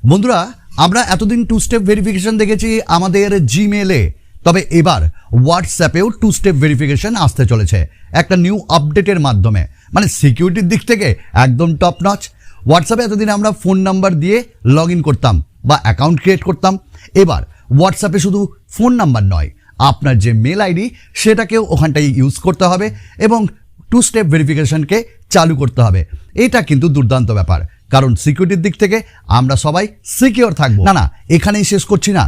বন্ধুরা আমরা এতদিন টু স্টেপ ভেরিফিকেশন দেখেছি আমাদের জিমেলে, তবে এবার হোয়াটসঅ্যাপেও টু স্টেপ ভেরিফিকেশন আসতে চলেছে একটা নিউ আপডেটের মাধ্যমে। মানে সিকিউরিটির দিক থেকে একদম টপ নচ। হোয়াটসঅ্যাপে এতদিন আমরা ফোন নাম্বার দিয়ে লগ ইন করতাম বা অ্যাকাউন্ট ক্রিয়েট করতাম, এবার হোয়াটসঅ্যাপে শুধু ফোন নাম্বার নয়, আপনার যে মেল আইডি সেটাকেও ওখানটায় ইউজ করতে হবে এবং টু স্টেপ ভেরিফিকেশনকে চালু করতে হবে। এটা কিন্তু দুর্দান্ত ব্যাপার, কারণ সিকিউরিটির দিক থেকে আমরা সবাই সিকিউর থাকবো। না, এখানেই শেষ করছি না।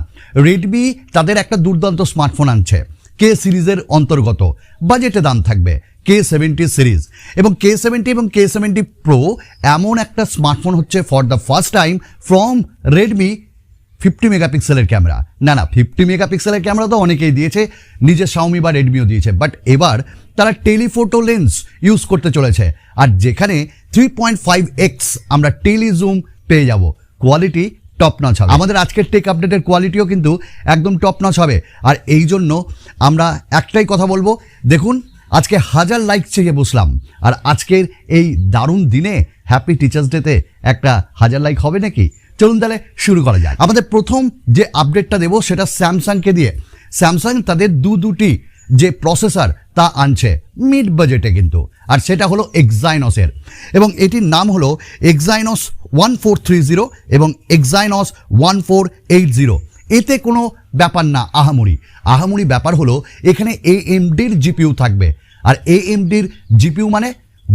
রেডমি তাদের একটা দুর্দান্ত স্মার্টফোন আনছে, কে সিরিজের অন্তর্গত, বাজেটে দাম থাকবে K70 সিরিজ। এবং K70 এবং K70 প্রো এমন একটা স্মার্টফোন হচ্ছে for the first time from Redmi 50 মেগাপিক্সেলের ক্যামেরা। না 50 মেগাপিক্সেলের ক্যামেরা তো অনেকেই দিয়েছে, নিজের শাওমি বা রেডমিও দিয়েছে, বাট এবার তারা টেলিফোটো লেন্স ইউজ করতে চলেছে, আর যেখানে 3.5x আমরা টেলিজুম পেয়ে যাব। কোয়ালিটি টপ নচ হবে। আমাদের আজকের টেক আপডেটের কোয়ালিটিও কিন্তু একদম টপ নচ হবে। আর এই জন্য আমরা একটাই কথা বলবো, দেখুন আজকে 1000 লাইক চেয়ে বসলাম, আর আজকের এই দারুণ দিনে হ্যাপি টিচার্স ডেতে একটা 1000 লাইক হবে নাকি? চলুন তাহলে শুরু করা যায়। আমাদের প্রথম যে আপডেটটা দেবো সেটা স্যামসাংকে দিয়ে। স্যামসাং তাদের দুটি যে প্রসেসর তা আনছে মিড বাজেটে কিন্তু, আর সেটা হলো এক্সাইনসের, এবং এটির নাম হলো এক্সাইনস 1430 এবং এক্সাইনস 1480। এতে কোনো ব্যাপার না আহামরি ব্যাপার হলো এখানে AMDর জিপিইউ থাকবে, আর AMDর জিপিইউ মানে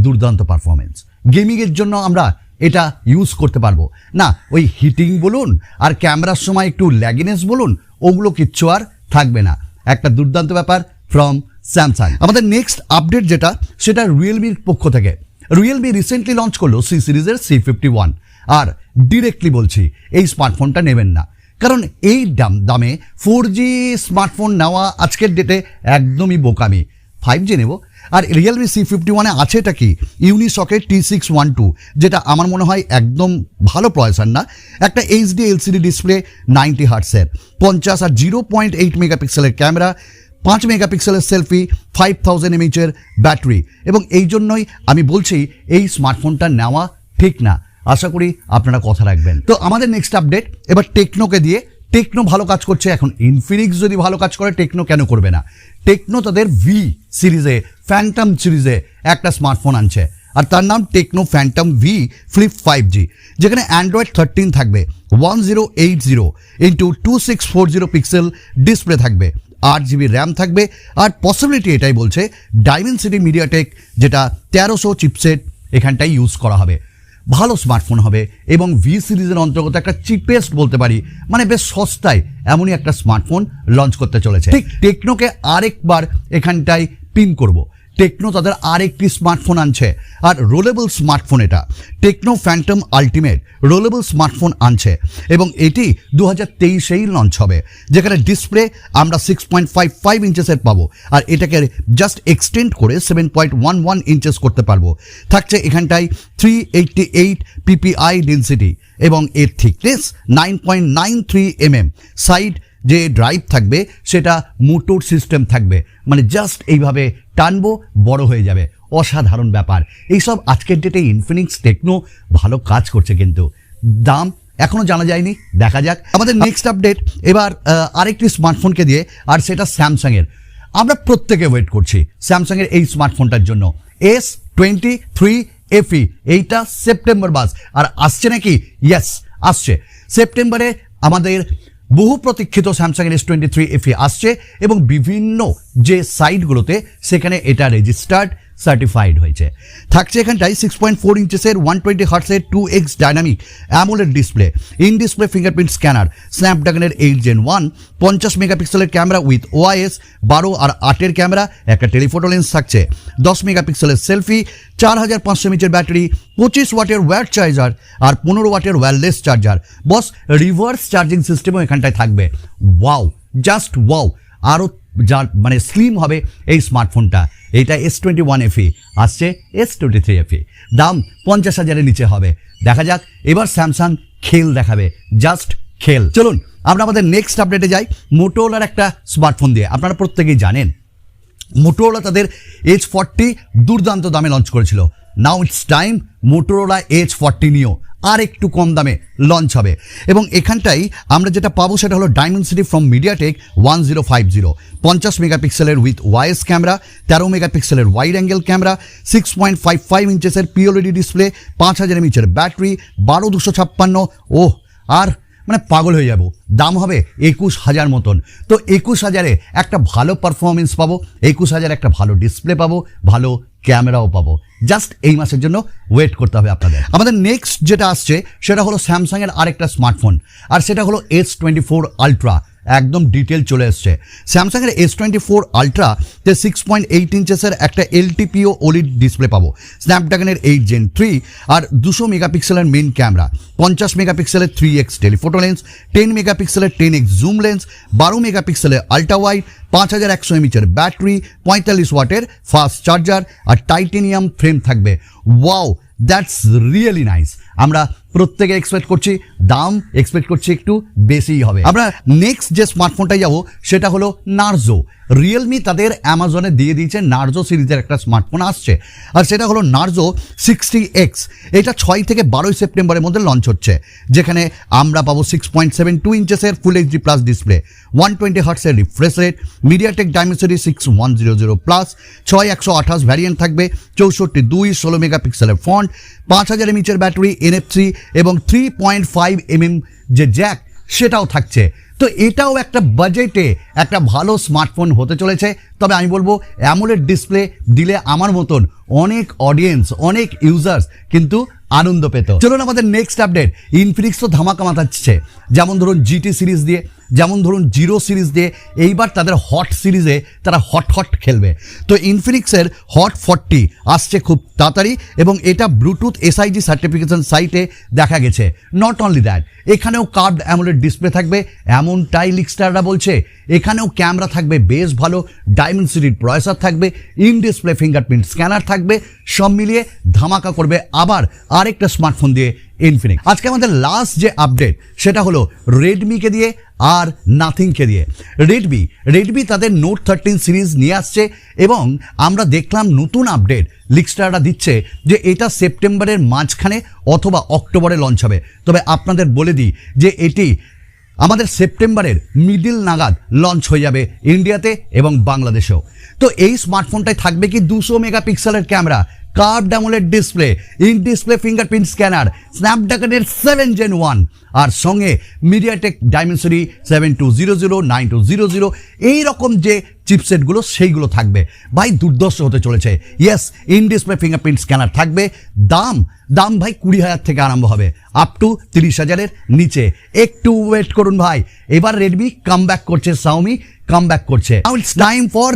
দুর্দান্ত পারফরমেন্স। গেমিংয়ের জন্য আমরা এটা ইউজ করতে পারবো না, ওই হিটিং বলুন আর ক্যামেরার সময় একটু ল্যাগিনেস বলুন, ওগুলো কিচ্ছু আর থাকবে না। একটা দুর্দান্ত ব্যাপার ফ্রম স্যামসাং। আমাদের নেক্সট আপডেট যেটা, সেটা রিয়েলমির পক্ষ থেকে। রিয়েলমি রিসেন্টলি লঞ্চ করলো সি সিরিজের C51, আর ডিরেক্টলি বলছি এই স্মার্টফোনটা নেবেন না, কারণ এই দামে 4G স্মার্টফোন নেওয়া আজকের ডেটে একদমই বোকামি। 5G নেব। আর রিয়েলমি C51 আছে এটা কি, ইউনিসকের T612, যেটা আমার মনে হয় একদম ভালো প্রসেসর না। একটা HD LCD ডিসপ্লে 90 হার্টসের, 50 আর 0.8 মেগাপিক্সেলের ক্যামেরা, 5 মেগাপিক্সেলের সেলফি, 5000 mAh এর ব্যাটারি, এবং এই জন্যই আমি বলছি এই স্মার্টফোনটা নেওয়া ঠিক না। আশা করি আপনারা কথা রাখবেন। তো আমাদের নেক্সট আপডেট এবার টেকনোকে দিয়ে। টেকনো ভালো কাজ করছে এখন। ইনফিনিক্স যদি ভালো কাজ করে, টেকনো কেন করবে না? টেকনো তাদের ভি সিরিজে, ফ্যান্টম সিরিজে একটা স্মার্টফোন আনছে, আর তার নাম techno Phantom V flip 5G, যেখানে অ্যান্ড্রয়েড 13 থাকবে, 1080x2640 পিক্সেল ডিসপ্লে থাকবে, 8GB র্যাম থাকবে, আর পসিবিলিটি এটাই বলছে ডাইমেনসিটি মিডিয়াটেক যেটা 1300 চিপসেট এখানটাই ইউজ করা হবে। ভালো স্মার্টফোন হবে এবং ভি সিরিজের অন্তর্গত একটা চিপেস্ট বলতে পারি, মানে বেশ সস্তায় এমনই একটা স্মার্টফোন লঞ্চ করতে চলেছে। ঠিক টেকনোকে আরেকবার এখানটায় পিন করব। টেকনো তাদের আরেকটি স্মার্টফোন আনছে, আর রোলেবল স্মার্টফোন এটা। Tecno Phantom Ultimate rollable smartphone আনছে, এবং এটি 2023-এই লঞ্চ হবে, যেখানে ডিসপ্লে আমরা 6.55 ইঞ্চেসের পাবো, আর এটাকে জাস্ট এক্সটেন্ড করে 7.11 ইঞ্চেস করতে পারবো। থাকছে এখানটায় 388 PPI ডেন্সিটি, এবং এর থিকনেস 9.93 mm। সাইড যে ড্রাইভ থাকবে সেটা মোটর সিস্টেম থাকবে, মানে জাস্ট এইভাবে টানবো বড় হয়ে যাবে। অসাধারণ ব্যাপার। এইসব আজকের ডেটে ইনফিনিক্স টেকনো ভালো কাজ করছে, কিন্তু দাম এখনো জানা যায়নি, দেখা যাক। আমাদের নেক্সট আপডেট এবার আরেকটি স্মার্টফোনকে দিয়ে, আর সেটা স্যামসাংয়ের। আমরা প্রত্যেকে ওয়েট করছি স্যামসাংয়ের এই স্মার্টফোনটার জন্য, S23 FE। এইটা সেপ্টেম্বর মাস, আর আসছে নাকি? ইয়েস, আসছে সেপ্টেম্বরে। আমাদের বহু প্রতীক্ষিত স্যামসাংয়ের S23 FE আসছে, এবং বিভিন্ন যে সাইটগুলোতে সেখানে এটা রেজিস্টার্ড সার্টিফাইড হয়েছে। থাকছে এখানটায় 6.4 ইঞ্চেসের 120 হার্টসের 2x dynamic AMOLED display, in display fingerprint scanner, স্ন্যাপড্রাগনের 8 Gen 1, 50 মেগাপিক্সেলের ক্যামেরা উইথ OIS, 12 আর 8 ক্যামেরা, একটা টেলিফোটো লেন্স থাকছে, 10 মেগাপিক্সেলের সেলফি, 4500 mAh ব্যাটারি, 25 ওয়াটের ওয়্যার চার্জার, আর 15 ওয়াটের ওয়্যারলেস চার্জার। বস রিভার্স চার্জিং সিস্টেমও এখানটায় থাকবে। Wow, just wow. আরও যা মানে স্লিম হবে এই স্মার্টফোনটা। এইটা S21 FE, আসছে S23 FE। দাম 50,000-এর নিচে হবে। দেখা যাক এবার স্যামসাং খেল দেখাবে, জাস্ট খেল। চলুন আমরা আমাদের নেক্সট আপডেটে যাই, মোটোরোলার একটা স্মার্টফোন দিয়ে। আপনারা প্রত্যেকেই জানেন মোটোরোলা তাদের H40 দুর্দান্ত দামে লঞ্চ করেছিল। Now it's time Motorola H40 নিও আর একটু কম দামে লঞ্চ হবে। এবং এখানটাই আমরা যেটা পাবো সেটা হলো ডাইমেনসিটি ফ্রম মিডিয়াটেক 1050, 50 মেগাপিক্সেলের উইথ ওয়াইস ক্যামেরা, 13 মেগাপিক্সেলের ওয়াইড অ্যাঙ্গেল ক্যামেরা, 6.55 ইঞ্চেসের পিওএলইডি ডিসপ্লে, 5000 এমএইচের ব্যাটারি, 12256। ওহ, আর মানে পাগল হয়ে যাব। দাম হবে 21,000 মতন। তো 21,000-এ একটা ভালো পারফরমেন্স পাবো, 21,000 একটা ভালো ডিসপ্লে পাবো, ভালো ক্যামেরাও পাবো। জাস্ট এই মাসের জন্য ওয়েট করতে হবে আপনাদের। আমাদের নেক্সট যেটা আসছে সেটা হলো স্যামসাংয়ের আরেকটা স্মার্টফোন, আর সেটা হলো S24 আলট্রা। একদম ডিটেল চলে এসছে। স্যামসাংয়ের S24 আলট্রাতে 6.8 ইঞ্চেসের একটা এলটিপিও ওলিড ডিসপ্লে পাবো, স্ন্যাপড্রাগনের 8 Gen 3, আর 200 মেগাপিক্সেলের মেন ক্যামেরা, 50 মেগাপিক্সেলের 3x টেলিফোটো লেন্স, 10 মেগাপিক্সেলের 10x জুম লেন্স, 12 মেগাপিক্সেলের আল্ট্রা ওয়াইড, 5100 এমএইচের ব্যাটারি, 45 ওয়াটের ফাস্ট চার্জার, আর টাইটেনিয়াম ফ্রেম থাকবে। Wow, that's really nice. আমরা প্রত্যেকে এক্সপেক্ট করছি, দাম এক্সপেক্ট করছি একটু বেশিই হবে। আমরা নেক্সট যে স্মার্টফোনটাই যাবো সেটা হলো নার্জো। রিয়েলমি তাদের অ্যামাজনে দিয়ে দিয়েছে নার্জো সিরিজের একটা স্মার্টফোন আসছে, আর সেটা হলো নার্জো 60X। এটা 6 থেকে 12 সেপ্টেম্বরের মধ্যে লঞ্চ হচ্ছে, যেখানে আমরা পাবো 6.72 ইঞ্চেসের ফুল এইচডি প্লাস ডিসপ্লে, 120 হার্টসের refresh rate, MediaTek Dimensity 6100+, 6128 variant থাকবে, 64, 2, 16 মেগাপিক্সেলের ফন্ট, 5000 এমএইচের ব্যাটারি, NFC এবং 3.5 mm যে জ্যাক সেটাও থাকছে। তো এটাও একটা বাজেটে একটা ভালো স্মার্টফোন হতে চলেছে। তবে আমি বলবো অ্যামোলেড ডিসপ্লে দিলে আমার মতন অনেক অডিয়েন্স, অনেক ইউজার্স কিন্তু আনন্দ পেত। চলুন আমাদের নেক্সট আপডেট। ইনফিনিক্স তো ধামাকা মাথাচ্ছে, যেমন ধরুন GT সিরিজ দিয়ে, যেমন ধরুন জিরো সিরিজ দিয়ে, এইবার তাদের হট সিরিজে তারা হট খেলবে। তো ইনফিনিক্সের হট 40 আসছে খুব তাড়াতাড়ি, এবং এটা ব্লুটুথ SIG সার্টিফিকেশন সাইটে দেখা গেছে। নট অনলি দ্যাট, এখানেও কার্ভড অ্যামোলেড ডিসপ্লে থাকবে, এমনটাই লিকস্টাররা বলছে। এখানেও ক্যামেরা থাকবে বেশ ভালো, ডাইমেনসিটির প্রসেসর থাকবে, ইন ডিসপ্লে ফিঙ্গারপ্রিন্ট স্ক্যানার থাকবে, সব মিলিয়ে ধামাকা করবে আবার আরেকটা স্মার্টফোন দিয়ে ইনফিনিক্স। আজকে আমাদের লাস্ট যে আপডেট সেটা হলো রেডমিকে দিয়ে আর নাথিংকে দিয়ে। রেডমি তাদের নোট 13 সিরিজ নিয়ে আসছে, এবং আমরা দেখলাম নতুন আপডেট লিকস্টাররা দিচ্ছে যে এটা সেপ্টেম্বরের মাঝখানে অথবা অক্টোবরে লঞ্চ হবে। তবে আপনাদের বলে দিই যে এটি আমাদের সেপ্টেম্বরের মিডিল নাগাদ লঞ্চ হয়ে যাবে ইন্ডিয়াতে এবং বাংলাদেশেও। তো এই স্মার্টফোনটায় থাকবে কি 200 মেগাপিক্সেলের camera, curved AMOLED display, in display fingerprint scanner, স্ন্যাপড্রাগনের 7 Gen 1, আর সঙ্গে মিডিয়াটেক ডাইমেনসিটি 7200, 9200, এই রকম যে চিপসেটগুলো সেইগুলো থাকবে। ভাই দুর্দর্শ হতে চলেছে। Yes, in display fingerprint scanner থাকবে। দাম ভাই 20,000 থেকে আরম্ভ হবে, আপ টু 30,000-এর নিচে। একটু ওয়েট করুন ভাই, এবার রেডমি কামব্যাক করছে, শাওমি কামব্যাক করছে। Now it's time for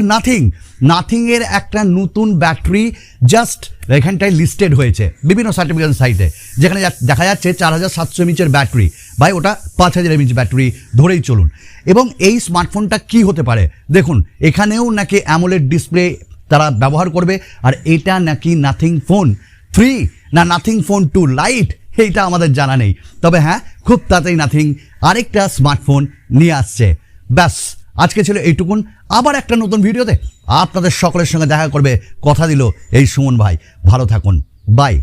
nothing এর একটা নতুন ব্যাটারি জাস্ট এখানটায় লিস্টেড হয়েছে বিভিন্ন সার্টিফিকেশন সাইটে, যেখানে দেখা যাচ্ছে 4700 এমএইচের ব্যাটারি। ভাই ওটা 5000 এমএইচ ব্যাটারি ধরেই চলুন। এবং এই স্মার্টফোনটা কি হতে পারে দেখুন, এখানেও নাকি অ্যামোলেড ডিসপ্লে তারা ব্যবহার করবে, আর এটা নাকি নাথিং ফোন 3 না নাথিং ফোন 2 লাইট, এইটা আমাদের জানা নেই। তবে হ্যাঁ, খুব তাড়াতাড়ি নাথিং আরেকটা স্মার্টফোন নিয়ে আসছে। ব্যাস, আজকে ছিল এইটুকুন। আবার একটা নতুন ভিডিওতে আপনাদের সকলের সঙ্গে দেখা করবে, কথা দিল এই সুমন ভাই। ভালো থাকুন, বাই।